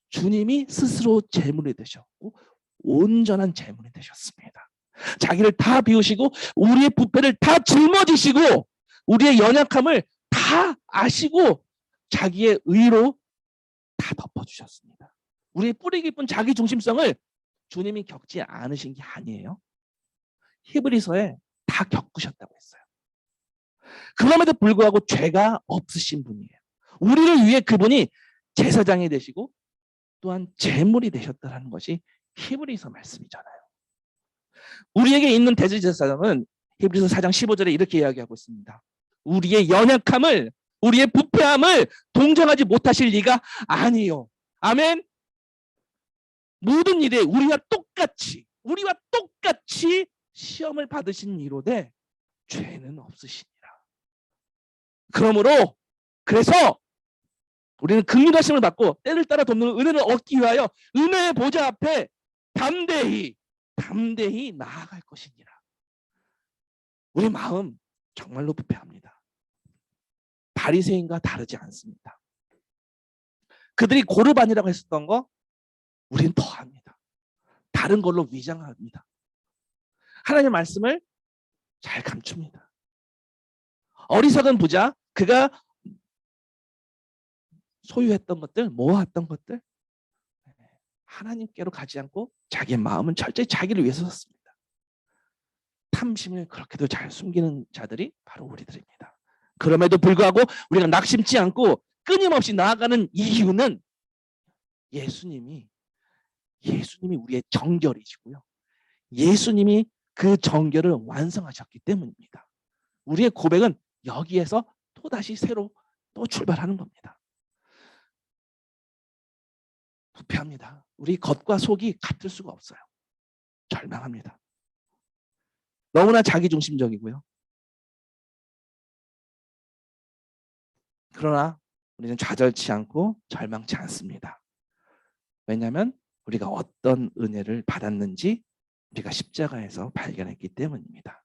주님이 스스로 제물이 되셨고 온전한 제물이 되셨습니다. 자기를 다 비우시고 우리의 부패를 다 짊어지시고 우리의 연약함을 다 아시고 자기의 의로 다 덮어주셨습니다. 우리의 뿌리 깊은 자기중심성을 주님이 겪지 않으신 게 아니에요. 히브리서에 다 겪으셨다고 했어요. 그럼에도 불구하고 죄가 없으신 분이에요. 우리를 위해 그분이 제사장이 되시고 또한 제물이 되셨다는 것이 히브리서 말씀이잖아요. 우리에게 있는 대제사장은 히브리서 4장 15절에 이렇게 이야기하고 있습니다. 우리의 연약함을, 우리의 부패함을 동정하지 못하실 리가 아니요. 아멘. 모든 일에 우리와 똑같이 시험을 받으신 이로되 죄는 없으시니라. 그러므로 그래서 우리는 긍휼하심을 받고 때를 따라 돕는 은혜를 얻기 위하여 은혜의 보좌 앞에 담대히 나아갈 것이니라. 우리 마음 정말로 부패합니다. 바리새인과 다르지 않습니다. 그들이 고르반이라고 했었던 거 우리는 더합니다. 다른 걸로 위장합니다. 하나님의 말씀을 잘 감춥니다. 어리석은 부자, 그가 소유했던 것들, 모아왔던 것들 하나님께로 가지 않고 자기의 마음은 철저히 자기를 위해서 썼습니다. 탐심을 그렇게도 잘 숨기는 자들이 바로 우리들입니다. 그럼에도 불구하고 우리가 낙심치 않고 끊임없이 나아가는 이유는 예수님이 우리의 정결이시고요. 예수님이 그 정결을 완성하셨기 때문입니다. 우리의 고백은 여기에서 또다시 새로 또 출발하는 겁니다. 부패합니다. 우리 겉과 속이 같을 수가 없어요. 절망합니다. 너무나 자기중심적이고요. 그러나 우리는 좌절치 않고 절망치 않습니다. 왜냐하면 우리가 어떤 은혜를 받았는지 우리가 십자가에서 발견했기 때문입니다.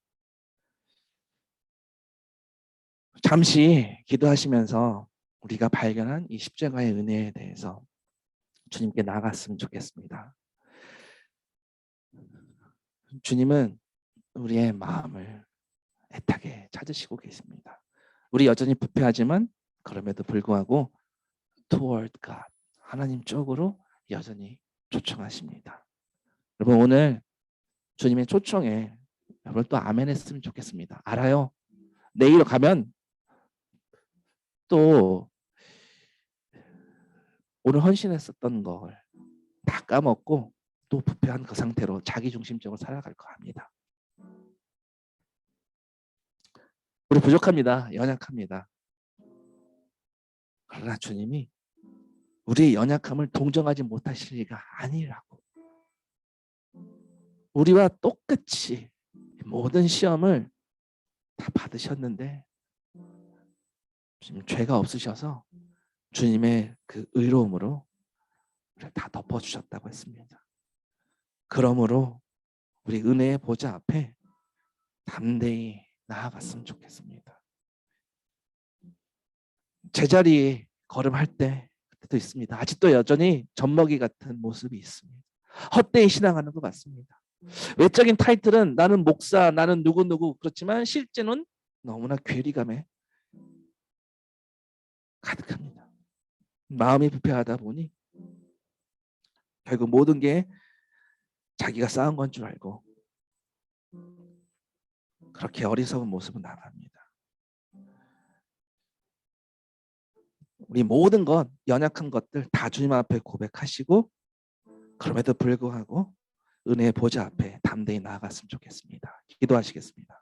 잠시 기도하시면서 우리가 발견한 이 십자가의 은혜에 대해서 주님께 나아갔으면 좋겠습니다. 주님은 우리의 마음을 애타게 찾으시고 계십니다. 우리 여전히 부패하지만 그럼에도 불구하고 toward God, 하나님 쪽으로 여전히 초청하십니다. 여러분 오늘 주님의 초청에 여러분 또 아멘 했으면 좋겠습니다. 알아요. 내일 가면 또 오늘 헌신했었던 걸 다 까먹고 또 부패한 그 상태로 자기중심적으로 살아갈 거 합니다. 우리 부족합니다. 연약합니다. 그러나 주님이 우리의 연약함을 동정하지 못하실 리가 아니라고. 우리와 똑같이 모든 시험을 다 받으셨는데 지금 죄가 없으셔서 주님의 그 의로움으로 우리를 다 덮어주셨다고 했습니다. 그러므로 우리 은혜의 보좌 앞에 담대히 나아갔으면 좋겠습니다. 제자리에 걸음할 때도 있습니다. 아직도 여전히 젖먹이 같은 모습이 있습니다. 헛되이 신앙하는 것 같습니다. 외적인 타이틀은 나는 목사, 나는 누구누구, 그렇지만 실제는 너무나 괴리감에 가득합니다. 마음이 부패하다 보니 결국 모든 게 자기가 쌓은 건 줄 알고 그렇게 어리석은 모습은 나갑니다. 우리 모든 것, 연약한 것들 다 주님 앞에 고백하시고 그럼에도 불구하고 은혜의 보좌 앞에 담대히 나아갔으면 좋겠습니다. 기도하시겠습니다.